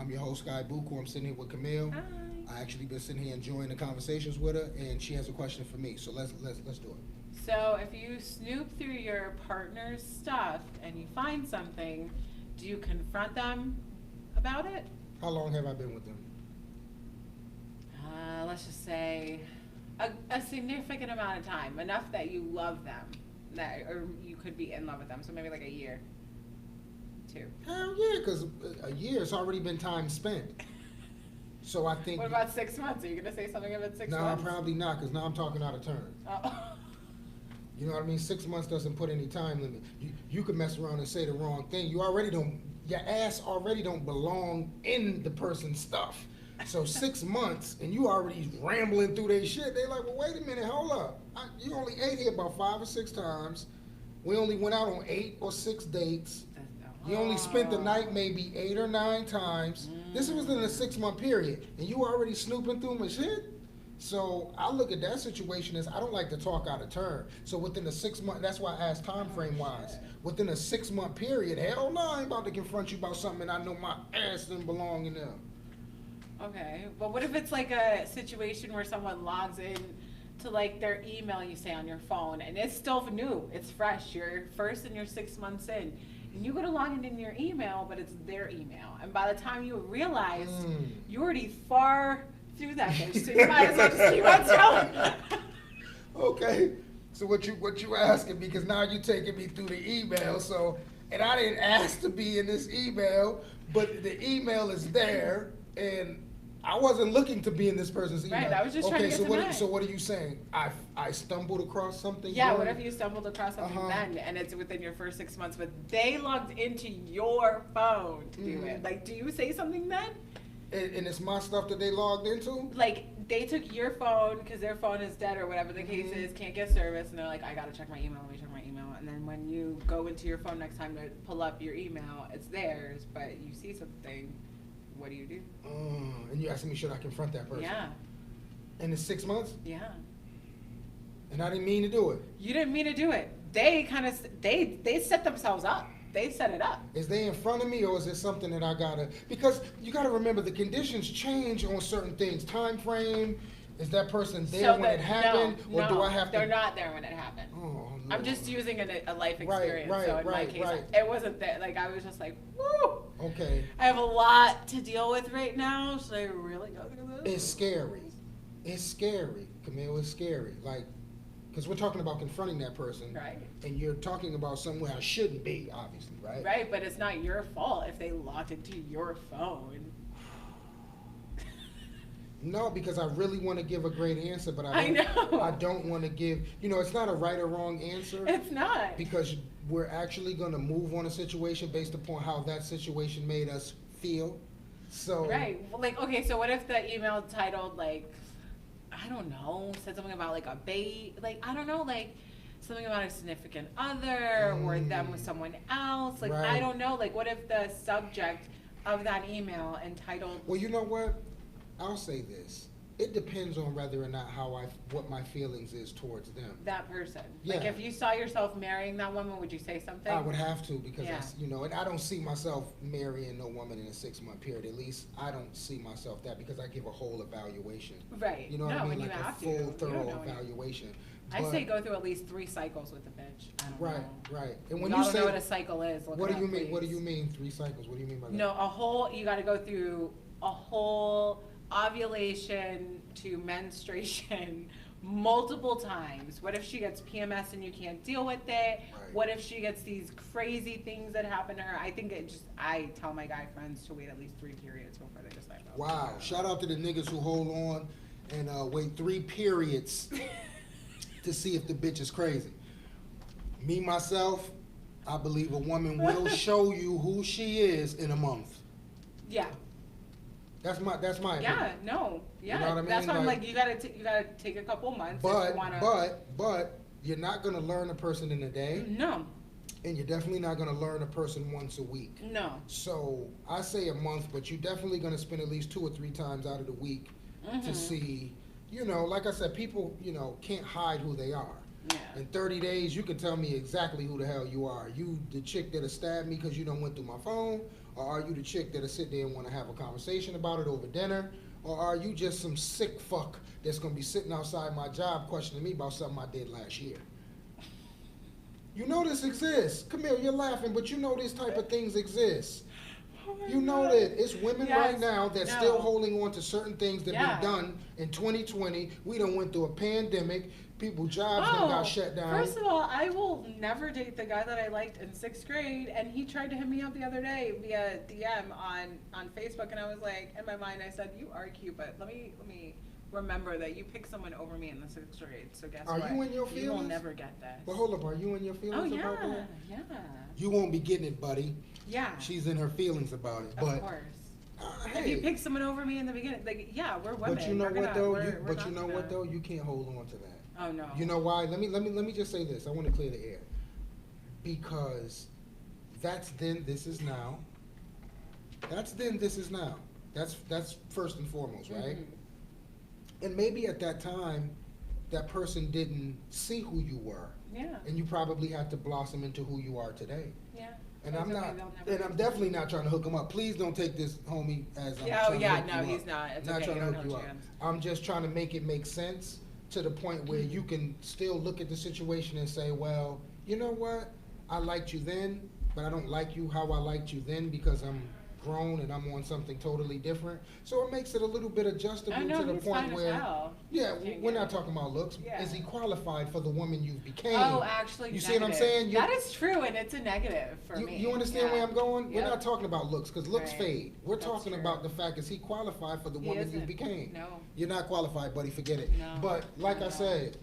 I'm your host, Guy Buku. I'm sitting here with Camille. Hi. I actually been sitting here enjoying the conversations with her, and she has a question for me. So let's do it. So, if you snoop through your partner's stuff and you find something, do you confront them about it? How long have I been with them? Let's just say a significant amount of time, enough that you love them, that or you could be in love with them. So maybe like a year, two. Hell yeah, because a year has already been time spent. So I think. What about 6 months? Are you gonna say something about 6 No, months? probably not, because now I'm talking out of turn. Oh. You know what I mean? 6 months doesn't put any time limit. You could mess around and say the wrong thing. You already don't. Your ass already don't belong in the person's stuff. So 6 months and you already rambling through their shit. They like, well, wait a minute, hold up. You only ate here about 5 or 6 times. We only went out on 8 or 6 dates. You only spent the night maybe 8 or 9 times. This was in a 6-month period, and you already snooping through my shit. So I look at that situation as I don't like to talk out of turn. So within a 6 month, that's why I asked time frame wise. Within a 6-month period, hell no, I ain't about to confront you about something and I know my ass didn't belong in there. Okay, but what if it's like a situation where someone logs in to like their email you say on your phone and it's still new, it's fresh, you're first and you're 6 months in, and you go to log in your email, but it's their email, and by the time you realize you're already far through that bitch, so you might as well just keep on telling. Okay, so what you asking me, because now you taking me through the email, so, and I didn't ask to be in this email, but the email is there, and I wasn't looking to be in this person's email. Right, I was just trying to get to mine. So what are you saying? I stumbled across something? Yeah, what if you stumbled across something Uh-huh. then, and it's within your first 6 months, but they logged into your phone to do it? Like, do you say something then? And it's my stuff that they logged into? Like, they took your phone because their phone is dead or whatever the case is, can't get service, and they're like, I gotta check my email, let me check my email. And then when you go into your phone next time to pull up your email, it's theirs, but you see something. What do you do? And you asking me, should I confront that person? Yeah. And it's 6 months? Yeah. And I didn't mean to do it. You didn't mean to do it. They kind of, they set themselves up. They set it up. Is they in front of me, or is it something that I gotta, because you gotta remember the conditions change on certain things. Time frame, is that person there when it happened? No, or do I have to? they're not there when it happened. Oh, no. I'm just using a life experience. Right, so in my case, it wasn't that. Like, I was just like, woo. Okay. I have a lot to deal with right now. Should I really go through this? It's scary. It's scary, Camille. It's scary. Like, because we're talking about confronting that person. Right. And you're talking about somewhere I shouldn't be, obviously, right? Right, but it's not your fault if they logged into your phone. No, because I really want to give a great answer, but I know. I don't want to give, it's not a right or wrong answer. It's not. Because we're actually going to move on a situation based upon how that situation made us feel. So Right. Well, like, okay, so what if the email titled, like, I don't know, said something about, like, a bait, like, I don't know, like, something about a significant other or them with someone else. Like, Right. I don't know. Like, what if the subject of that email entitled... Well, you know what? I'll say this. It depends on whether or not what my feelings is towards them. that person. Yeah. Like, if you saw yourself marrying that woman, would you say something? I would have to, because Yeah. and I don't see myself marrying no woman in a 6-month period. At least I don't see myself that, because I give a whole evaluation. Right. You know no, what I mean? when Like you a have to. full, You don't thorough know when you- evaluation. I But- say go through at least 3 cycles with the bitch. I don't know. Right. And when Y'all you don't say, know what a cycle is. Look what it do you up, mean? What do please. you mean 3 cycles? What do you mean by that? No, you got to go through a whole ovulation to menstruation multiple times. What if she gets PMS and you can't deal with it? Right. What if she gets these crazy things that happen to her? I tell my guy friends to wait at least 3 periods before they decide. Wow. Shout out to the niggas who hold on and wait 3 periods to see if the bitch is crazy. Me, myself, I believe a woman will show you who she is in a month. Yeah. That's my opinion. Yeah. No. Yeah. You know what I That's mean? why I'm Like- like, you gotta take a couple months if But you wanna. but you're not gonna learn a person in a day, No. and you're definitely not gonna learn a person once a week. No. So I say a month, but you're definitely gonna spend at least 2 or 3 times out of the week to see. Like I said, people can't hide who they are. Yeah. In 30 days, you can tell me exactly who the hell you are. You the chick that stabbed me because you don't went through my phone, or are you the chick that'll sit there and want to have a conversation about it over dinner, or are you just some sick fuck that's gonna be sitting outside my job questioning me about something I did last year? You know this exists. Camille, you're laughing, but you know these type of things exist. Oh my You know God. that it's women right Yes. now that's No. still holding on to certain things that Yeah. been done in 2020. We done went through a pandemic. People's jobs done got shut down. First of all, I will never date the guy that I liked in 6th grade, and he tried to hit me up the other day via DM on Facebook, and I was like, in my mind, I said, "You are cute, but let me remember that you picked someone over me in the 6th grade. So guess Are what? you in your You will feelings? never get this." But hold up, are you in your Oh feelings about yeah, that? yeah, You won't be getting it, buddy. yeah. She's in her feelings about it. Of But course. hey, If you pick someone over me in the beginning, like, yeah, we're women. but you know We're what gonna- though? we're But not you know gonna- what though? You can't hold on to that. Oh no. You know why? Let me just say this. I want to clear the air. Because that's then, this is now. That's then, this is now. That's first and foremost, right? Mhm. And maybe at that time, that person didn't see who you were, Yeah. and you probably had to blossom into who you are today. Yeah. And That's I'm okay, not, they'll never and I'm get definitely not trying to hook him up. Please don't take this, homie, as I'm Yeah, oh trying yeah, to hook no, you he's up. not. It's Not okay. trying You to don't hook know you what up. chance. I'm just trying to make it make sense to the point where you can still look at the situation and say, well, you know what? I liked you then, but I don't like you how I liked you then because I'm grown and I'm on something totally different. So it makes it a little bit adjustable I know, to the he's point fine as where, hell. yeah, Can't we're get not it. talking about looks. Yeah. Is he qualified for the woman you became? Oh, actually, You see what I'm negative. saying? That is true, and it's a negative for me. You understand where Yeah. I'm going? We're Yep. not talking about looks, because looks Right. fade. We're That's talking true. about the fact, is he qualified for the He woman you isn't. became? No. You're not qualified, buddy, forget it. No, But, like not I at all. said,